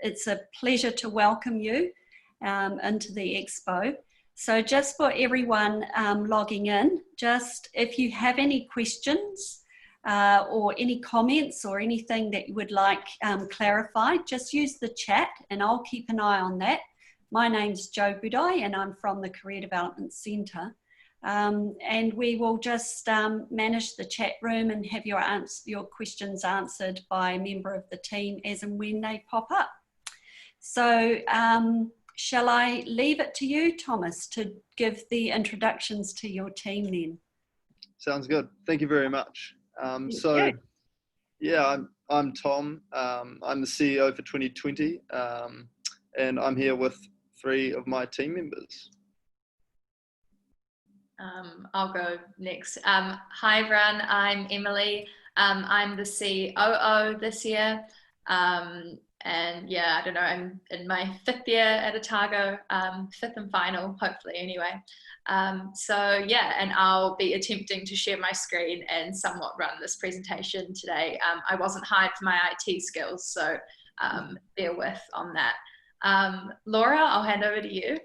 it's a pleasure to welcome you into the expo. So just for everyone logging in, just if you have any questions or any comments or anything that you would like clarified, just use the chat and I'll keep an eye on that. My name's Jo Budai and I'm from the Career Development Centre. And we will just manage the chat room and have your questions answered by a member of the team as and when they pop up. So shall I leave it to you, Thomas, to give the introductions to your team then? Sounds good. Thank you very much. Yeah, I'm Tom. I'm the CEO for 2020, and I'm here with 3 of my team members. I'll go next. Hi everyone, I'm Emily. I'm the COO this year. And yeah, I don't know, I'm in my 5th year at Otago, 5th and final, hopefully anyway. So yeah, and I'll be attempting to share my screen and somewhat run this presentation today. I wasn't hired for my IT skills, so bear with on that. Laura, I'll hand over to you.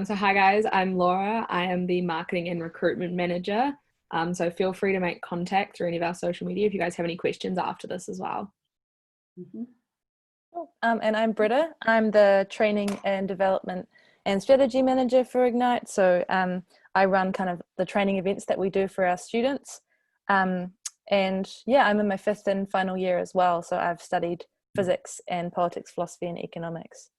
So hi guys, I'm Laura. I am the Marketing and Recruitment Manager. So feel free to make contact through any of our social media if you guys have any questions after this as well. Mm-hmm. And I'm Britta. I'm the Training and Development and Strategy Manager for Ignite. So I run kind of the training events that we do for our students. And yeah, I'm in my 5th and final year as well. So I've studied physics and politics, philosophy and economics.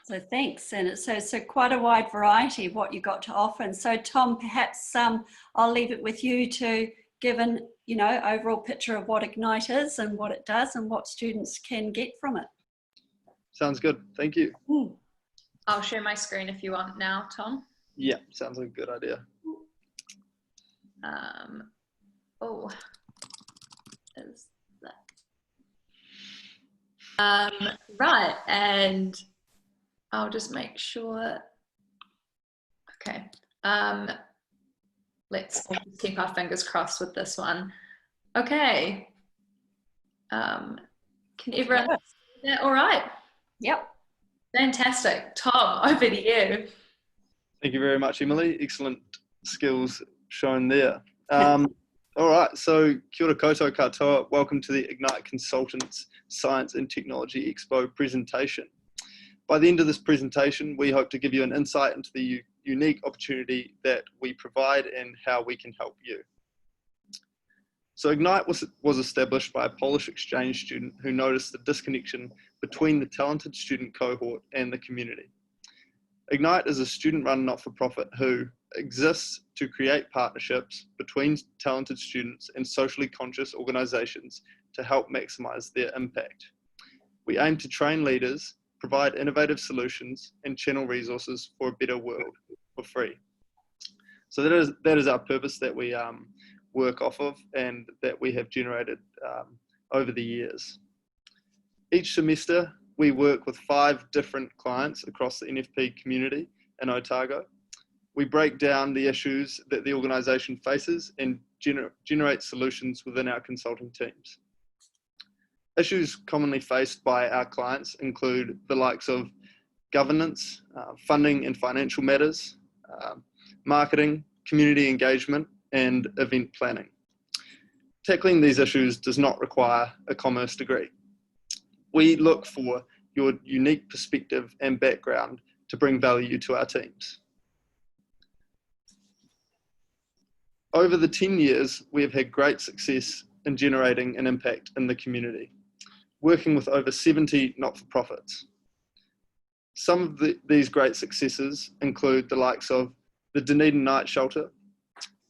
So thanks, and so quite a wide variety of what you got to offer. And so Tom, perhaps I'll leave it with you to give an overall picture of what Ignite is and what it does and what students can get from it. Sounds good. Thank you. I'll share my screen if you want now, Tom. Yeah, sounds like a good idea. Is that? Right, and I'll just make sure. Okay. Let's keep our fingers crossed with this one. Okay. Can everyone see that all right? Yep. Fantastic. Tom, over to you. Thank you very much, Emily. Excellent skills shown there. All right, so kia ora koutou katoa. Welcome to the Ignite Consultants Science and Technology Expo presentation. By the end of this presentation, we hope to give you an insight into the unique opportunity that we provide and how we can help you. So Ignite was established by a Polish exchange student who noticed the disconnection between the talented student cohort and the community. Ignite is a student-run not-for-profit who exists to create partnerships between talented students and socially conscious organisations to help maximise their impact. We aim to train leaders, provide innovative solutions and channel resources for a better world for free. So that is our purpose that we work off of and that we have generated over the years. Each semester we work with 5 different clients across the NFP community in Otago. We break down the issues that the organisation faces and generate solutions within our consulting teams. Issues commonly faced by our clients include the likes of governance, funding and financial matters, marketing, community engagement, and event planning. Tackling these issues does not require a commerce degree. We look for your unique perspective and background to bring value to our teams. Over the 10 years, we have had great success in generating an impact in the community, working with over 70 not-for-profits. Some of these great successes include the likes of the Dunedin Night Shelter,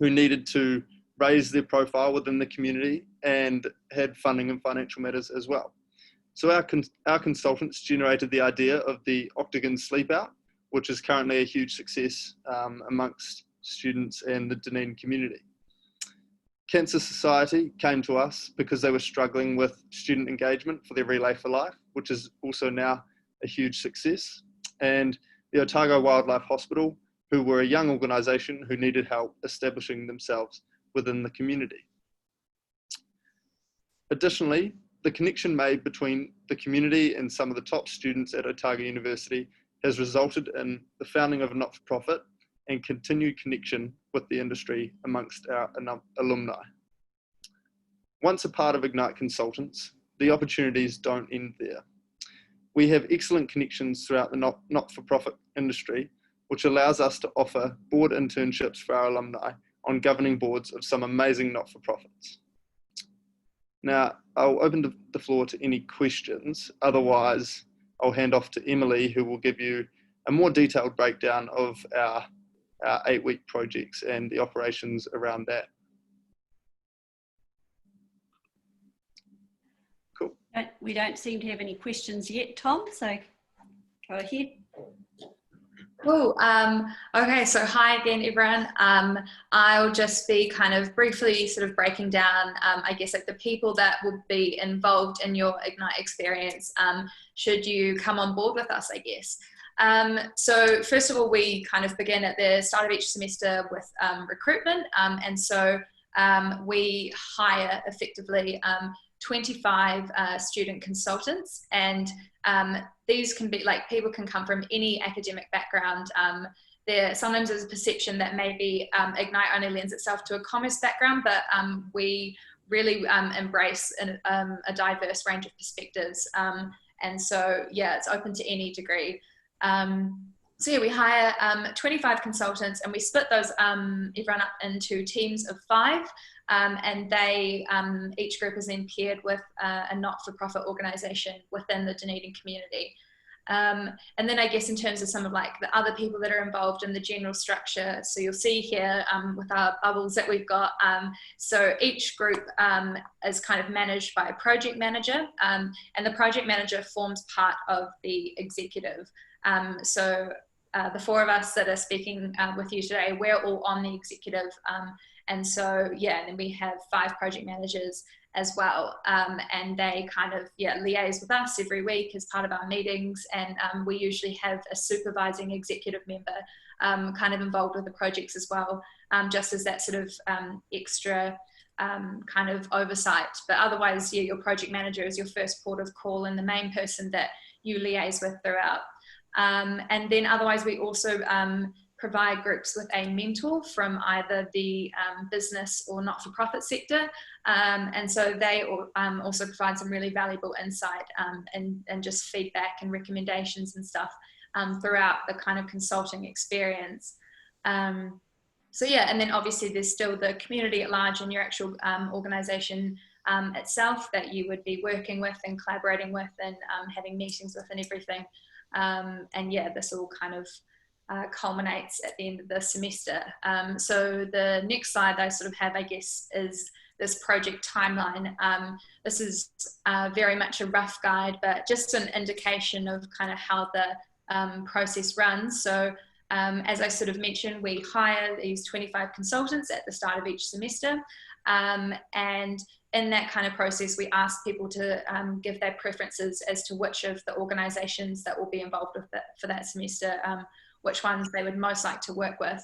who needed to raise their profile within the community and had funding and financial matters as well. So our consultants generated the idea of the Octagon Sleep Out, which is currently a huge success amongst students and the Dunedin community. Cancer Society came to us because they were struggling with student engagement for their Relay for Life, which is also now a huge success. And the Otago Wildlife Hospital, who were a young organisation who needed help establishing themselves within the community. Additionally, the connection made between the community and some of the top students at Otago University has resulted in the founding of a not-for-profit and continued connection with the industry amongst our alumni. Once a part of Ignite Consultants, the opportunities don't end there. We have excellent connections throughout the not-for-profit industry, which allows us to offer board internships for our alumni on governing boards of some amazing not-for-profits. Now, I'll open the floor to any questions. Otherwise, I'll hand off to Emily, who will give you a more detailed breakdown of our 8-week projects and the operations around that. Cool. We don't seem to have any questions yet, Tom, so go ahead. Cool. Okay, so hi again, everyone. I'll just be kind of briefly sort of breaking down, I guess, like the people that will be involved in your Ignite experience should you come on board with us, I guess. So first of all, we kind of begin at the start of each semester with recruitment. And so we hire effectively 25 student consultants, and these can be like, people can come from any academic background. There sometimes is a perception that maybe Ignite only lends itself to a commerce background, but we really embrace a diverse range of perspectives. And so, yeah, it's open to any degree. So yeah, we hire 25 consultants, and we split those everyone up into teams of 5. And they, each group is then paired with a not-for-profit organisation within the Dunedin community. And then I guess in terms of some of like the other people that are involved in the general structure, so you'll see here with our bubbles that we've got, so each group is kind of managed by a project manager, and the project manager forms part of the executive. So the 4 of us that are speaking with you today, we're all on the executive. And so, yeah, and then we have 5 project managers as well. And they kind of, liaise with us every week as part of our meetings. And we usually have a supervising executive member kind of involved with the projects as well, just as that sort of extra kind of oversight. But otherwise, yeah, your project manager is your first port of call and the main person that you liaise with throughout. And then otherwise, we also provide groups with a mentor from either the business or not-for-profit sector. And so they also provide some really valuable insight and just feedback and recommendations and stuff throughout the kind of consulting experience. So yeah, and then obviously there's still the community at large and your actual organisation itself that you would be working with and collaborating with and having meetings with and everything. And yeah, this all kind of culminates at the end of the semester. So the next slide I sort of have, I guess, is this project timeline. This is very much a rough guide, but just an indication of kind of how the process runs. So as I sort of mentioned, we hire these 25 consultants at the start of each semester. And in that kind of process, we ask people to give their preferences as to which of the organisations that will be involved with it for that semester, which ones they would most like to work with.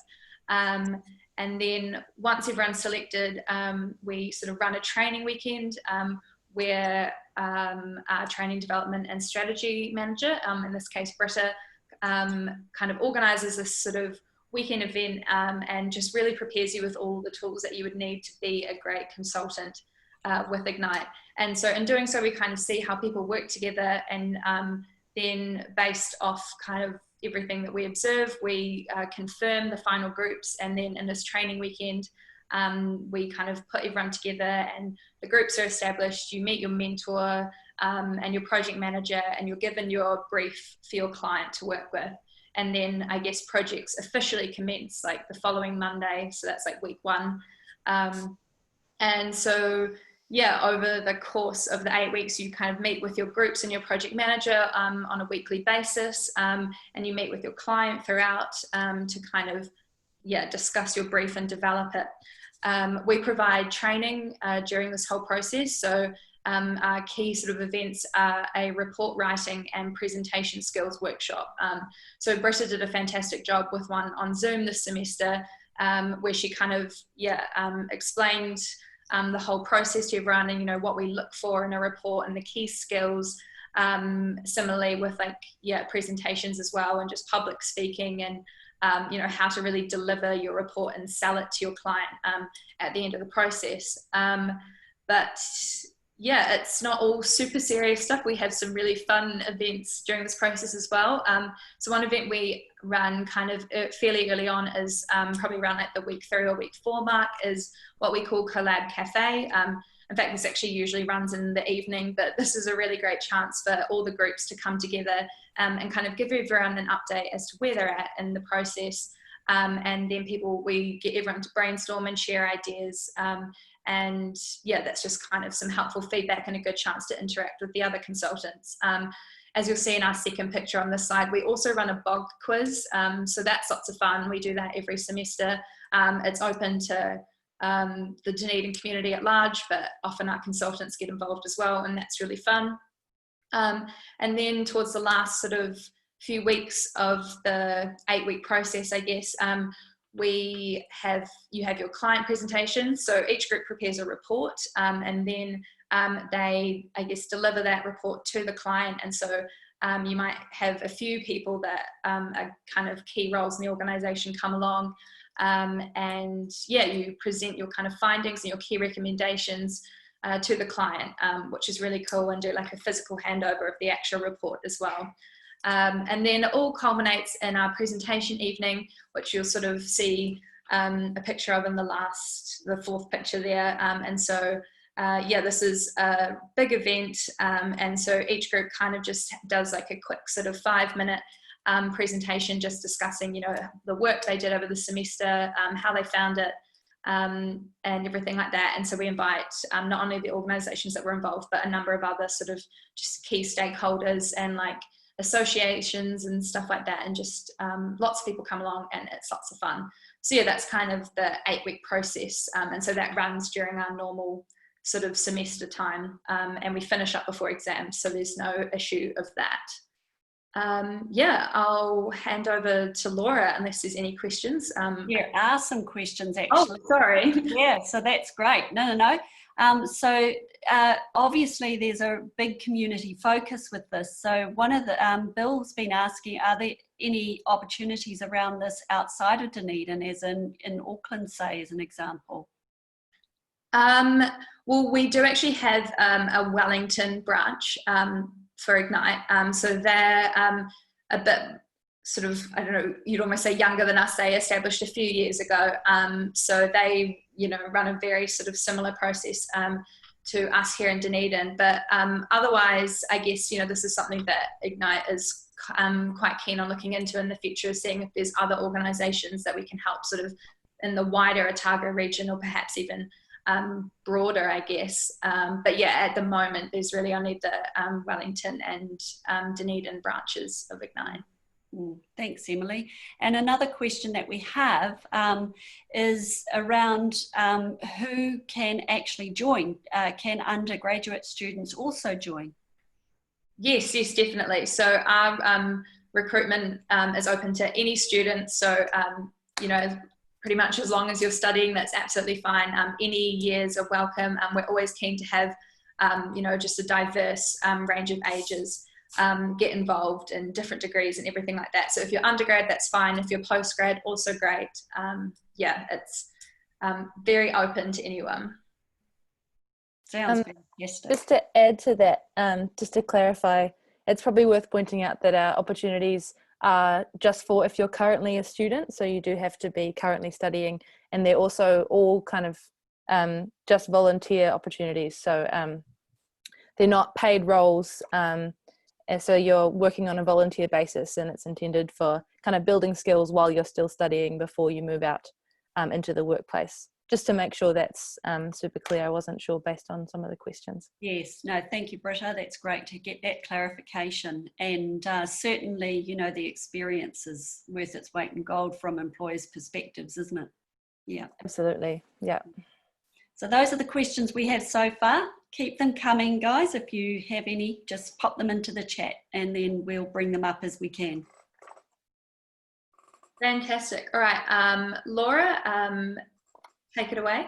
And then once everyone's selected, we sort of run a training weekend where our training development and strategy manager, in this case Britta, kind of organises this sort of weekend event and just really prepares you with all the tools that you would need to be a great consultant with Ignite. And so in doing so, we kind of see how people work together, and then based off kind of everything that we observe, we confirm the final groups. And then in this training weekend, we kind of put everyone together and the groups are established. You meet your mentor and your project manager, and you're given your brief for your client to work with. And then I guess projects officially commence like the following Monday. So that's like week 1. And so, yeah, over the course of the 8 weeks, you kind of meet with your groups and your project manager on a weekly basis, and you meet with your client throughout to kind of, discuss your brief and develop it. We provide training during this whole process. So our key sort of events are a report writing and presentation skills workshop. So Britta did a fantastic job with one on Zoom this semester, where she kind of, explained the whole process to everyone, and, you know, what we look for in a report and the key skills. Similarly with presentations as well, and just public speaking, and you know, how to really deliver your report and sell it to your client at the end of the process. But yeah, it's not all super serious stuff. We have some really fun events during this process as well. So one event we run kind of fairly early on is probably around like the week 3 or week 4 mark, is what we call Collab Cafe. In fact, this actually usually runs in the evening, but this is a really great chance for all the groups to come together and kind of give everyone an update as to where they're at in the process. And then we get everyone to brainstorm and share ideas. And yeah, that's just kind of some helpful feedback and a good chance to interact with the other consultants. As you'll see in our second picture on this slide, we also run a BOG quiz. So that's lots of fun. We do that every semester. It's open to the Dunedin community at large, but often our consultants get involved as well, and that's really fun. And then towards the last sort of few weeks of the 8-week process, I guess, you have your client presentation. So each group prepares a report, and then they, I guess, deliver that report to the client. And so you might have a few people that are kind of key roles in the organisation come along, and yeah, you present your kind of findings and your key recommendations to the client, which is really cool, and do like a physical handover of the actual report as well. And then it all culminates in our presentation evening, which you'll sort of see a picture of in the 4th picture there. And so, yeah, this is a big event. And so each group kind of just does like a quick sort of 5-minute presentation, just discussing, you know, the work they did over the semester, how they found it, and everything like that. And so we invite not only the organisations that were involved, but a number of other sort of just key stakeholders and like associations and stuff like that, and just lots of people come along, and it's lots of fun. So yeah, that's kind of the 8-week process, and so that runs during our normal sort of semester time, and we finish up before exams, so there's no issue of that. Yeah, I'll hand over to Laura unless there's any questions. There are some questions actually. Oh, sorry. Yeah, so that's great. No. So obviously there's a big community focus with this. So one of the, Bill's been asking, are there any opportunities around this outside of Dunedin, as in Auckland, say, as an example? Well, we do actually have a Wellington branch for Ignite. So they're a bit sort of, I don't know, you'd almost say younger than us. They established a few years ago. So they, you know, run a very sort of similar process to us here in Dunedin. But otherwise, I guess, you know, this is something that Ignite is quite keen on looking into in the future, seeing if there's other organisations that we can help sort of in the wider Otago region, or perhaps even broader, I guess. But yeah, at the moment, there's really only the Wellington and Dunedin branches of Ignite. Thanks, Emily. And another question that we have is around who can actually join. Can undergraduate students also join? Yes, definitely. So our recruitment is open to any student. So, you know, pretty much as long as you're studying, that's absolutely fine. Any years are welcome. We're always keen to have, you know, just a diverse range of ages get involved in different degrees and everything like that. So if you're undergrad, that's fine. If you're postgrad, also great. Yeah, it's very open to anyone. Sounds fantastic. Just to add to that, just to clarify, it's probably worth pointing out that our opportunities are just for if you're currently a student, so you do have to be currently studying, and they're also all kind of just volunteer opportunities. So they're not paid roles, and so you're working on a volunteer basis, and it's intended for kind of building skills while you're still studying before you move out into the workplace. Just to make sure that's super clear. I wasn't sure based on some of the questions. Yes, no, thank you, Britta. That's great to get that clarification. And certainly, you know, the experience is worth its weight in gold from employers' perspectives, isn't it? Yeah. Absolutely, yeah. So those are the questions we have so far. Keep them coming, guys. If you have any, just pop them into the chat and then we'll bring them up as we can. Fantastic. All right, Laura, take it away.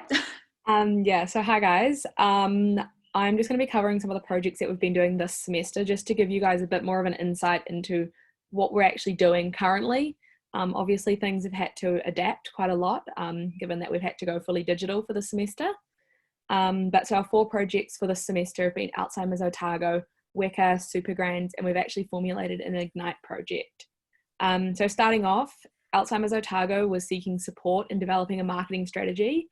Yeah, so hi guys. I'm just going to be covering some of the projects that we've been doing this semester, just to give you guys a bit more of an insight into what we're actually doing currently. Obviously, things have had to adapt quite a lot, given that we've had to go fully digital for the semester. But so our 4 projects for this semester have been Alzheimer's Otago, Weka, Supergrands, and we've actually formulated an Ignite project. So starting off, Alzheimer's Otago was seeking support in developing a marketing strategy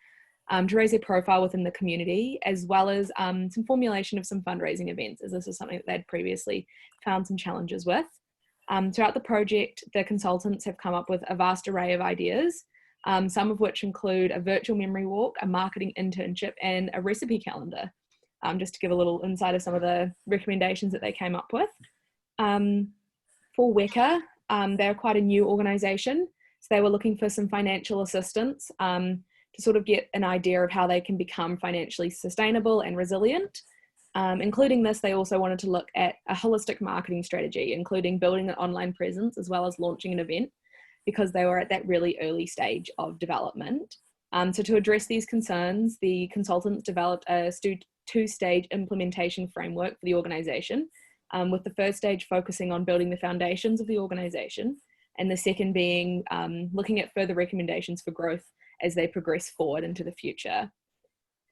to raise their profile within the community, as well as some formulation of some fundraising events, as this is something that they'd previously found some challenges with. Throughout the project, the consultants have come up with a vast array of ideas, some of which include a virtual memory walk, a marketing internship, and a recipe calendar, just to give a little insight of some of the recommendations that they came up with. For Weka, they're quite a new organisation, so they were looking for some financial assistance to sort of get an idea of how they can become financially sustainable and resilient. Including this, they also wanted to look at a holistic marketing strategy, including building an online presence as well as launching an event, because they were at that really early stage of development. So to address these concerns, the consultants developed a 2-stage implementation framework for the organisation, with the first stage focusing on building the foundations of the organisation, and the second being looking at further recommendations for growth as they progress forward into the future.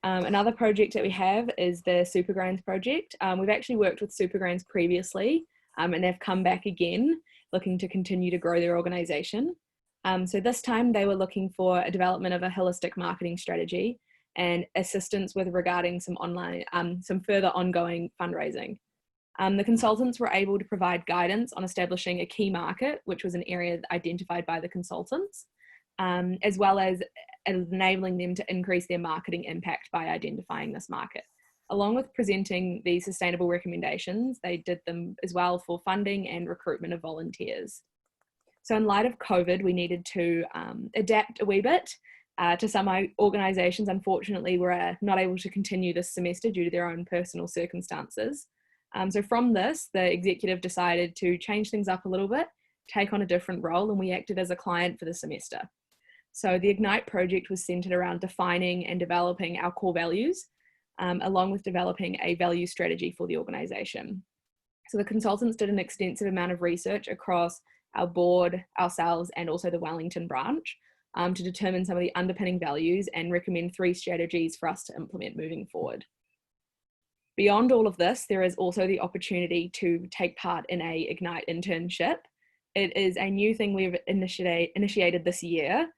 Another project that we have is the Supergrands project. We've actually worked with Supergrands previously, and they've come back again, looking to continue to grow their organisation. So this time they were looking for a development of a holistic marketing strategy and assistance with regarding some further ongoing fundraising. The consultants were able to provide guidance on establishing a key market, which was an area identified by the consultants, as well as enabling them to increase their marketing impact by identifying this market. Along with presenting these sustainable recommendations, they did them as well for funding and recruitment of volunteers. So in light of COVID, we needed to adapt a wee bit. To some organisations, unfortunately, were not able to continue this semester due to their own personal circumstances. So from this, the executive decided to change things up a little bit, take on a different role, and we acted as a client for the semester. So the Ignite project was centred around defining and developing our core values, along with developing a value strategy for the organisation. So the consultants did an extensive amount of research across our board, ourselves, and also the Wellington branch to determine some of the underpinning values and recommend 3 strategies for us to implement moving forward. Beyond all of this, there is also the opportunity to take part in a Ignite internship. It is a new thing we've initiated this year,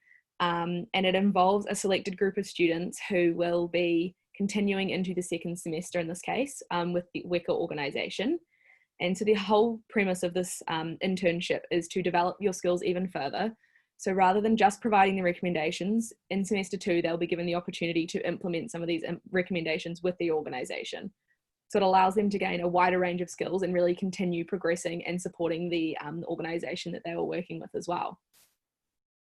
and it involves a selected group of students who will be continuing into the second semester in this case with the Weka organisation. And so the whole premise of this internship is to develop your skills even further. So rather than just providing the recommendations, in semester 2, they'll be given the opportunity to implement some of these recommendations with the organisation. So it allows them to gain a wider range of skills and really continue progressing and supporting the organisation that they were working with as well.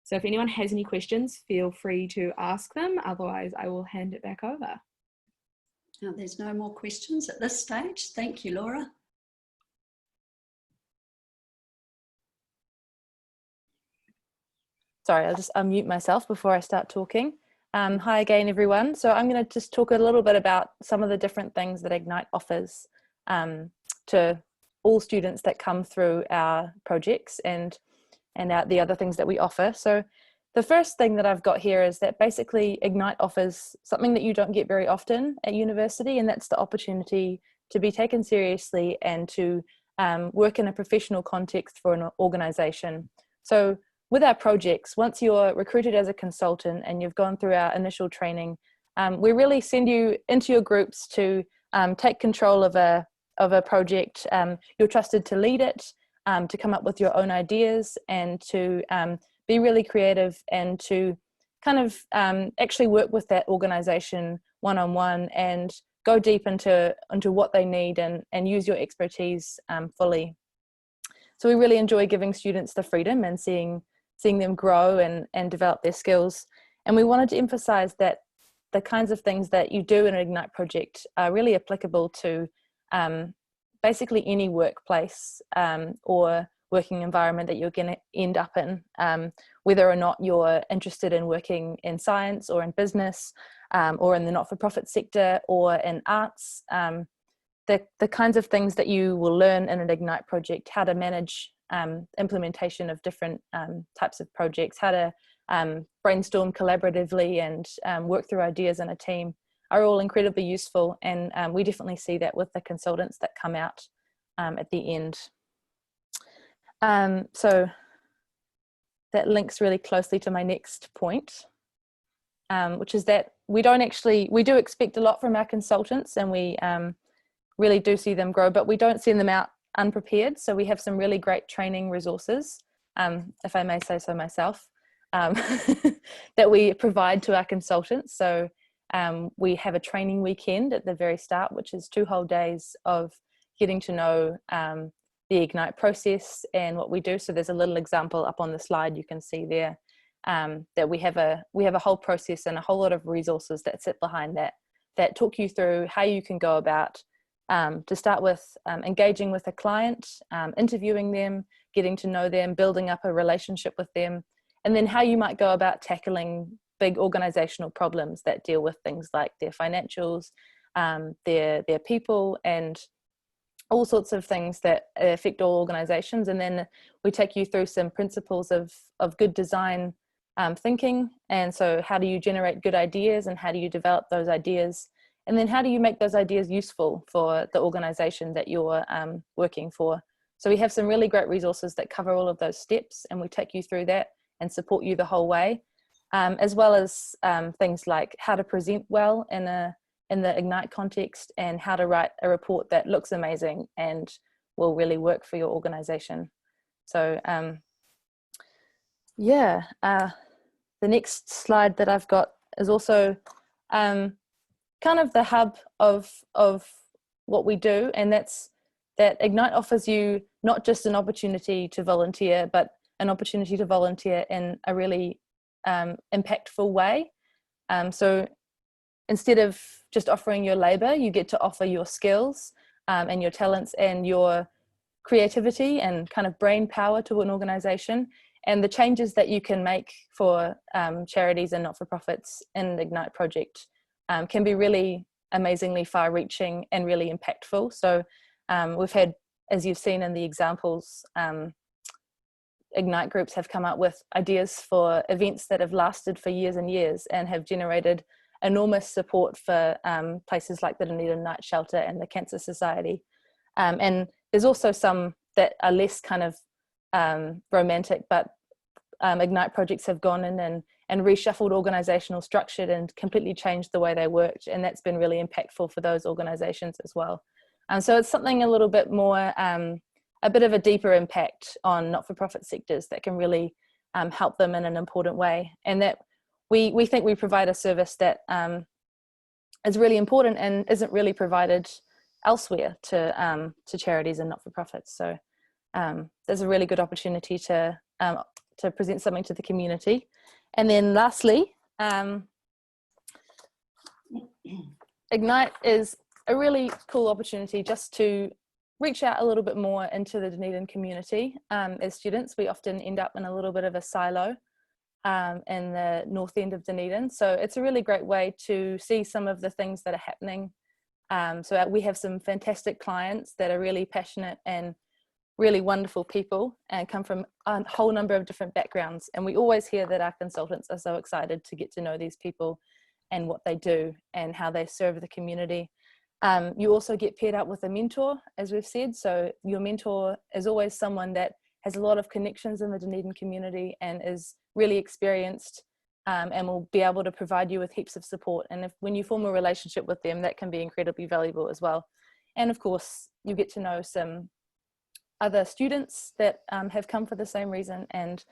So if anyone has any questions, feel free to ask them. Otherwise, I will hand it back over. Now, there's no more questions at this stage. Thank you, Laura. Sorry, I'll just unmute myself before I start talking. Hi again, everyone. So I'm going to just talk a little bit about some of the different things that Ignite offers to all students that come through our projects and the other things that we offer. So the first thing that I've got here is that basically Ignite offers something that you don't get very often at university, and that's the opportunity to be taken seriously and to work in a professional context for an organisation. So with our projects, once you're recruited as a consultant and you've gone through our initial training, we really send you into your groups to take control of a project. You're trusted to lead it, to come up with your own ideas, and to be really creative, and to kind of actually work with that organisation one-on-one and go deep into what they need and use your expertise fully. So we really enjoy giving students the freedom and seeing them grow and develop their skills. And we wanted to emphasize that the kinds of things that you do in an Ignite project are really applicable to basically any workplace or working environment that you're going to end up in, whether or not you're interested in working in science or in business, or in the not-for-profit sector or in arts. The kinds of things that you will learn in an Ignite project, how to manage implementation of different types of projects, how to brainstorm collaboratively and work through ideas in a team, are all incredibly useful. And we definitely see that with the consultants that come out at the end. So that links really closely to my next point, which is that we do expect a lot from our consultants, and we really do see them grow, but we don't send them out unprepared. So we have some really great training resources, if I may say so myself, that we provide to our consultants. So we have a training weekend at the very start, which is 2 whole days of getting to know the Ignite process and what we do. So there's a little example up on the slide you can see there, that we have a whole process and a whole lot of resources that sit behind that talk you through how you can go about, to start with, engaging with a client, interviewing them, getting to know them, building up a relationship with them, and then how you might go about tackling big organizational problems that deal with things like their financials, their people, and all sorts of things that affect all organizations. And then we take you through some principles of good design thinking. And so how do you generate good ideas, and how do you develop those ideas? And then how do you make those ideas useful for the organization that you're working for? So we have some really great resources that cover all of those steps, and we take you through that and support you the whole way, as well as things like how to present well in the Ignite context, and how to write a report that looks amazing and will really work for your organization. So the next slide that I've got is also kind of the hub of what we do, and that's that Ignite offers you not just an opportunity to volunteer, but an opportunity to volunteer in a really impactful way. So instead of just offering your labor, you get to offer your skills and your talents and your creativity and kind of brain power to an organization. And the changes that you can make for charities and not-for-profits in the Ignite project can be really amazingly far-reaching and really impactful. So we've had, as you've seen in the examples, Ignite groups have come up with ideas for events that have lasted for years and years and have generated enormous support for places like the Dunedin Night Shelter and the Cancer Society. And there's also some that are less kind of romantic, but Ignite projects have gone in and reshuffled organizational structure and completely changed the way they worked, and that's been really impactful for those organizations as well. So it's something a little bit more, a bit of a deeper impact on not-for-profit sectors that can really help them in an important way, and that we think we provide a service that is really important and isn't really provided elsewhere to charities and not-for-profits. So there's a really good opportunity to present something to the community. And then lastly, Ignite is a really cool opportunity just to reach out a little bit more into the Dunedin community. As students, we often end up in a little bit of a silo in the north end of Dunedin. So it's a really great way to see some of the things that are happening. So we have some fantastic clients that are really passionate and really wonderful people and come from a whole number of different backgrounds. And we always hear that our consultants are so excited to get to know these people and what they do and how they serve the community. You also get paired up with a mentor, as we've said. So your mentor is always someone that has a lot of connections in the Dunedin community and is really experienced, and will be able to provide you with heaps of support. And when you form a relationship with them, that can be incredibly valuable as well. And of course, you get to know some other students that have come for the same reason, and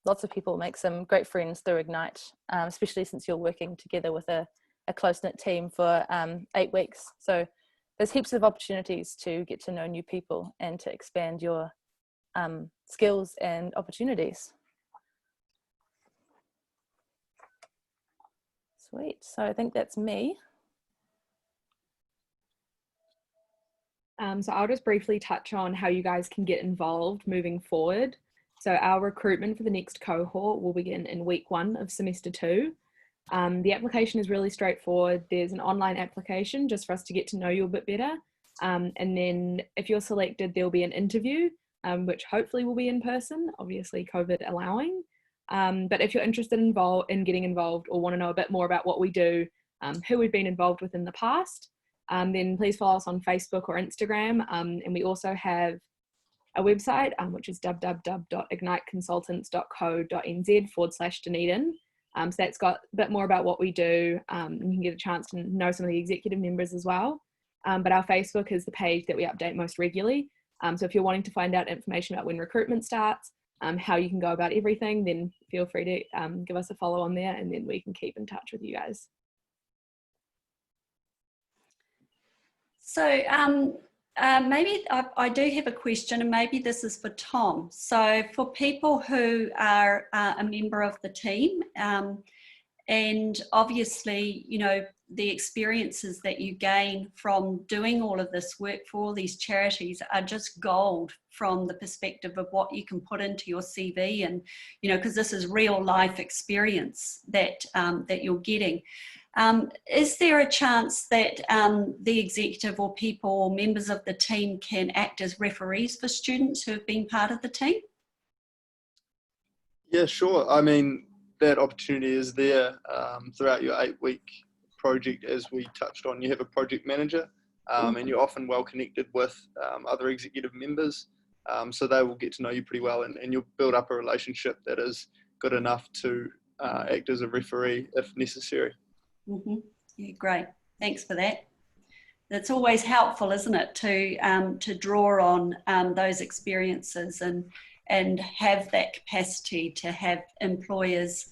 lots of people make some great friends through Ignite, especially since you're working together with a close-knit team for 8 weeks. So there's heaps of opportunities to get to know new people and to expand your skills and opportunities. Sweet. So I think that's me. So I'll just briefly touch on how you guys can get involved moving forward. So our recruitment for the next cohort will begin in week 1 of semester 2. The application is really straightforward. There's an online application just for us to get to know you a bit better. And then if you're selected, there'll be an interview, which hopefully will be in person, obviously COVID allowing. But if you're interested in getting involved or want to know a bit more about what we do, who we've been involved with in the past, then please follow us on Facebook or Instagram. And we also have a website, which is www.igniteconsultants.co.nz/Dunedin. So that's got a bit more about what we do. And you can get a chance to know some of the executive members as well. But our Facebook is the page that we update most regularly. So if you're wanting to find out information about when recruitment starts, how you can go about everything, then feel free to give us a follow on there, and then we can keep in touch with you guys. So maybe I do have a question, and maybe this is for Tom. So for people who are a member of the team, and obviously, you know, the experiences that you gain from doing all of this work for all these charities are just gold from the perspective of what you can put into your CV, and, you know, because this is real life experience that that you're getting. Is there a chance that the executive or people or members of the team can act as referees for students who have been part of the team? Yeah, sure. I mean, that opportunity is there throughout your 8-week project. As we touched on, you have a project manager, and you're often well connected with other executive members, so they will get to know you pretty well, and you'll build up a relationship that is good enough to act as a referee if necessary. Mm-hmm. Yeah, great. Thanks for that. That's always helpful, isn't it, to draw on those experiences and have that capacity to have employers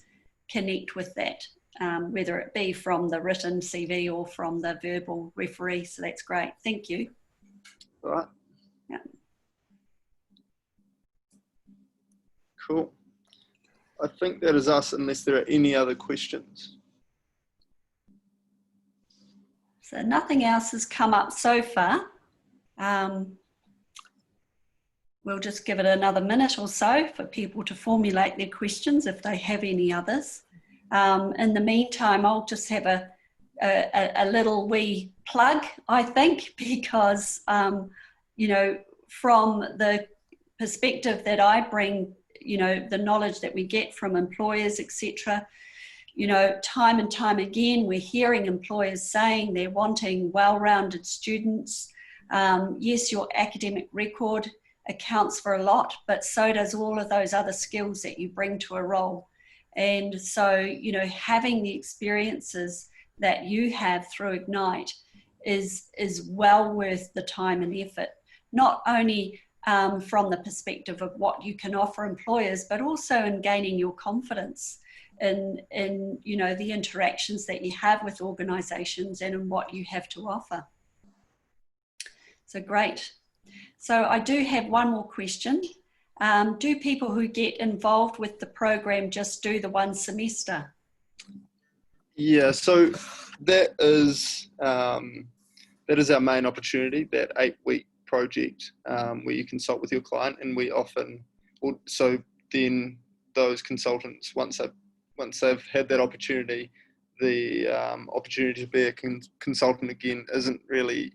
connect with that, whether it be from the written CV or from the verbal referee. So that's great. Thank you. All right. Yeah. Cool. I think that is us, unless there are any other questions. So nothing else has come up so far. We'll just give it another minute or so for people to formulate their questions if they have any others. In the meantime, I'll just have a little wee plug, I think, because, you know, from the perspective that I bring, you know, the knowledge that we get from employers, etc., you know, time and time again, we're hearing employers saying they're wanting well-rounded students. Yes, your academic record accounts for a lot, but so does all of those other skills that you bring to a role. And so, you know, having the experiences that you have through Ignite is well worth the time and effort, not only from the perspective of what you can offer employers, but also in gaining your confidence in you know, the interactions that you have with organisations and in what you have to offer. So great. So I do have one more question. Do people who get involved with the program just do the one semester? Yeah, so that is our main opportunity, that 8-week project where you consult with your client, and we often, so then those consultants, once they've had that opportunity, the opportunity to be a consultant again isn't really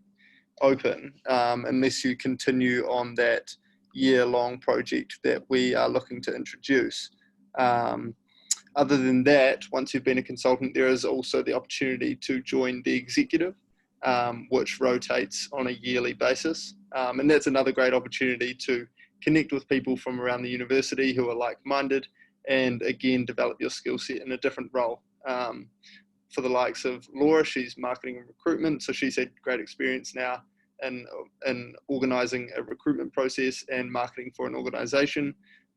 open unless you continue on that year-long project that we are looking to introduce. Other than that, once you've been a consultant, there is also the opportunity to join the executive, which rotates on a yearly basis. And that's another great opportunity to connect with people from around the university who are like-minded, and again, develop your skill set in a different role. For the likes of Laura, she's marketing and recruitment, so she's had great experience now in organising a recruitment process and marketing for an organisation.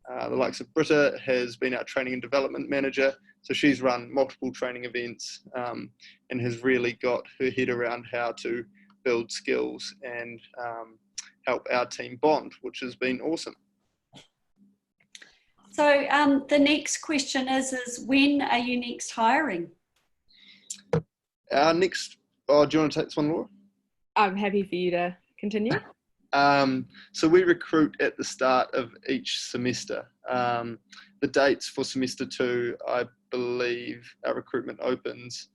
The likes of Britta has been our training and development manager, so she's run multiple training events and has really got her head around how to build skills and help our team bond, which has been awesome. So the next question is when are you next hiring? Our next, do you want to take this one, Laura? I'm happy for you to continue. So we recruit at the start of each semester. The dates for semester 2, I believe our recruitment opens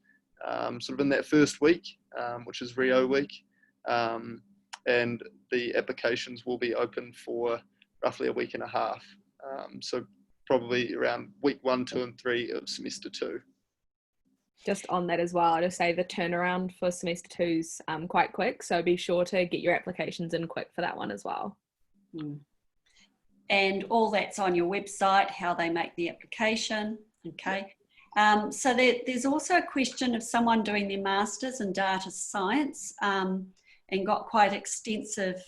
sort of in that first week, which is Rio week. And the applications will be open for roughly a week and a half. So probably around week 1, 2, and 3 of semester 2. Just on that as well, I just say the turnaround for semester 2's quite quick, so be sure to get your applications in quick for that one as well. And all that's on your website, how they make the application. Okay. So there's also a question of someone doing their masters in data science and got quite extensive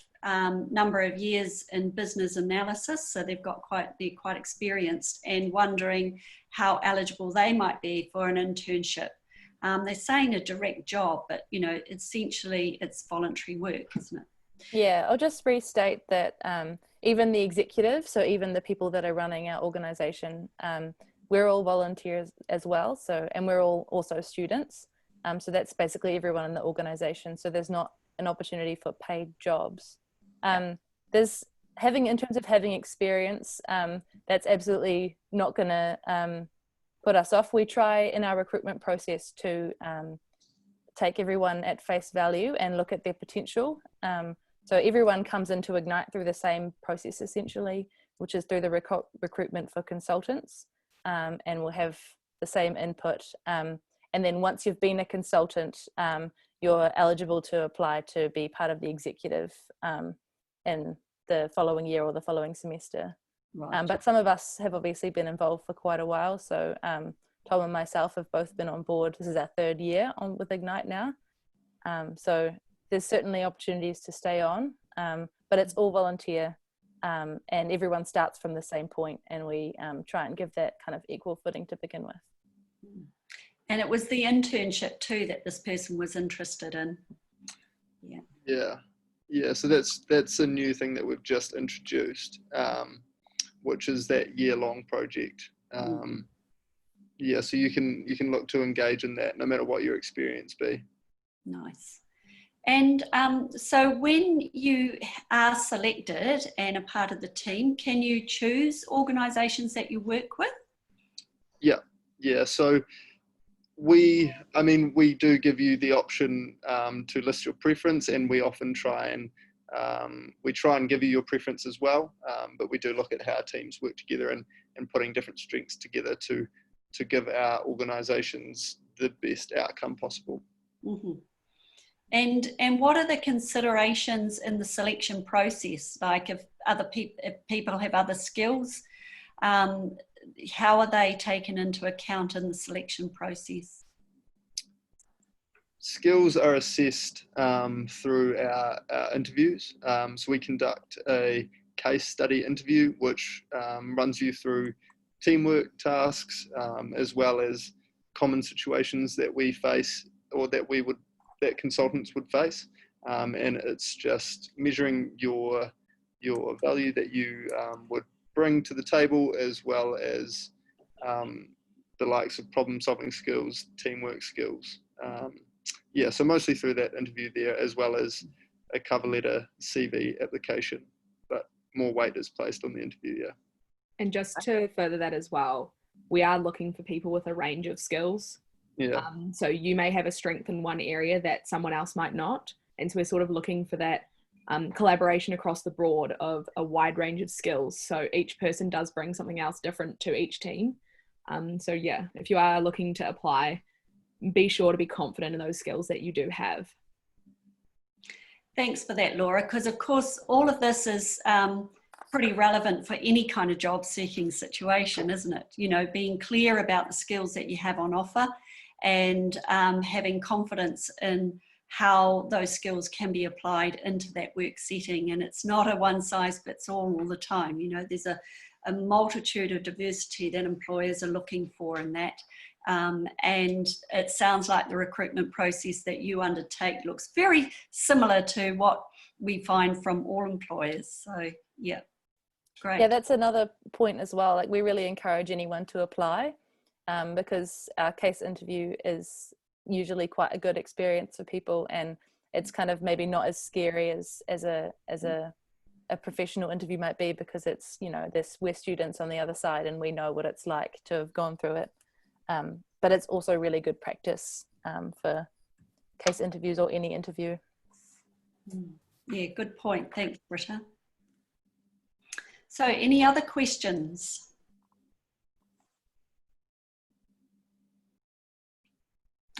number of years in business analysis, so they're quite experienced, and wondering how eligible they might be for an internship. They're saying a direct job, but essentially it's voluntary work, isn't it? Yeah, I'll just restate that even the executive, so even the people that are running our organization, we're all volunteers as well. So, and we're all also students. So that's basically everyone in the organization. So there's not an opportunity for paid jobs. There's in terms of having experience, that's absolutely not going to put us off. We try in our recruitment process to take everyone at face value and look at their potential. So everyone comes into Ignite through the same process essentially, which is through the recruitment for consultants, and we'll have the same input. And then once you've been a consultant, you're eligible to apply to be part of the executive in the following year or the following semester. Right. But some of us have obviously been involved for quite a while. So Tom and myself have both been on board. This is our 3rd year with Ignite now. So there's certainly opportunities to stay on, but it's all volunteer, and everyone starts from the same point, and we try and give that kind of equal footing to begin with. And it was the internship too that this person was interested in. Yeah. So that's a new thing that we've just introduced, which is that year-long project. So you can look to engage in that no matter what your experience be. Nice. And so when you are selected and a part of the team, can you choose organisations that you work with? Yeah. So we do give you the option to list your preference, and we often try and give you your preference as well. But we do look at how teams work together and putting different strengths together to give our organisations the best outcome possible. Mm-hmm. And what are the considerations in the selection process? Like if people have other skills, how are they taken into account in the selection process? Skills are assessed through our interviews. So we conduct a case study interview, which runs you through teamwork tasks, as well as common situations that we face or that consultants would face. And it's just measuring your value that you would bring to the table, as well as the likes of problem solving skills, teamwork skills. So mostly through that interview there, as well as a cover letter, CV application, but more weight is placed on the interview. And just to further that as well, we are looking for people with a range of skills. So you may have a strength in one area that someone else might not. And so we're sort of looking for that collaboration across the board of a wide range of skills. So each person does bring something else different to each team. If you are looking to apply, be sure to be confident in those skills that you do have. Thanks for that, Laura, because of course all of this is pretty relevant for any kind of job seeking situation, isn't it? Being clear about the skills that you have on offer, and having confidence in how those skills can be applied into that work setting. And it's not a one size fits all the time. There's a multitude of diversity that employers are looking for in that. And it sounds like the recruitment process that you undertake looks very similar to what we find from all employers. So, yeah, great. Yeah, that's another point as well. Like, we really encourage anyone to apply, because our case interview is usually quite a good experience for people, and it's kind of maybe not as scary as a professional interview might be, because it's, we're students on the other side and we know what it's like to have gone through it. But it's also really good practice for case interviews or any interview. Yeah, good point. Thanks, Britta. So any other questions?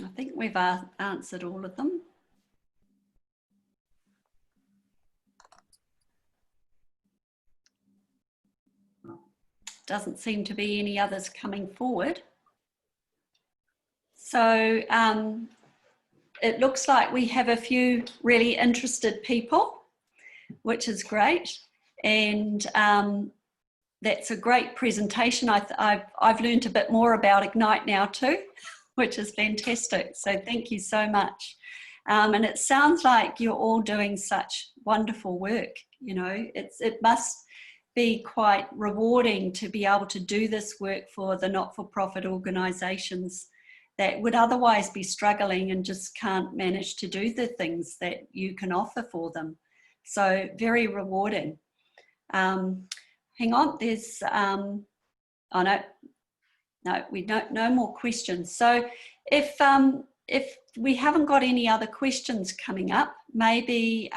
I think we've answered all of them. Doesn't seem to be any others coming forward. So it looks like we have a few really interested people, which is great. And that's a great presentation. I've learned a bit more about Ignite now too, which is fantastic. So thank you so much. And it sounds like you're all doing such wonderful work. You know, it must be quite rewarding to be able to do this work for the not-for-profit organisations that would otherwise be struggling and just can't manage to do the things that you can offer for them. So very rewarding. Hang on, there's, oh no, we don't, no more questions. So if we haven't got any other questions coming up, maybe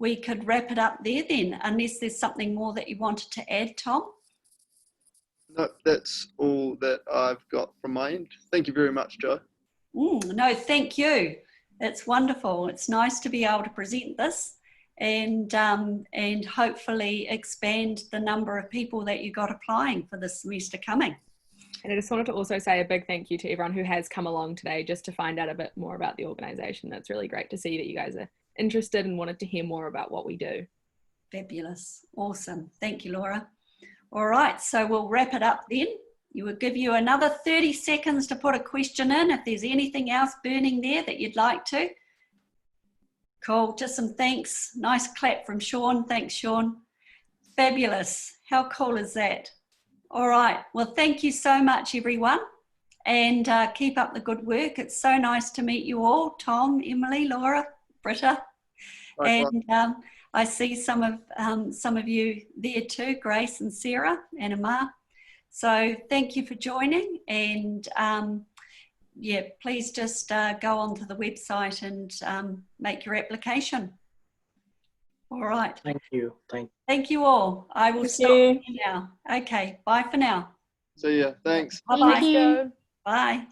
we could wrap it up there then, unless there's something more that you wanted to add, Tom? No, that's all that I've got from my end. Thank you very much, Jo. No, thank you. It's wonderful. It's nice to be able to present this and hopefully expand the number of people that you got applying for this semester coming. And I just wanted to also say a big thank you to everyone who has come along today just to find out a bit more about the organisation. That's really great to see that you guys are interested and wanted to hear more about what we do. Fabulous. Awesome. Thank you, Laura. All right, so we'll wrap it up then. You will give you another 30 seconds to put a question in if there's anything else burning there that you'd like to. Cool, just some thanks. Nice clap from Sean. Thanks, Sean. Fabulous. How cool is that? All right, well, thank you so much, everyone. And keep up the good work. It's so nice to meet you all. Tom, Emily, Laura, Britta. And I see some of you there too, Grace and Sarah and Amar. So thank you for joining, and yeah, please just go onto the website and make your application. All right. Thank you. Thank you all. I will stop here now. Okay, bye for now. See ya. Thanks. Bye-bye. Thanks, Jo. Bye.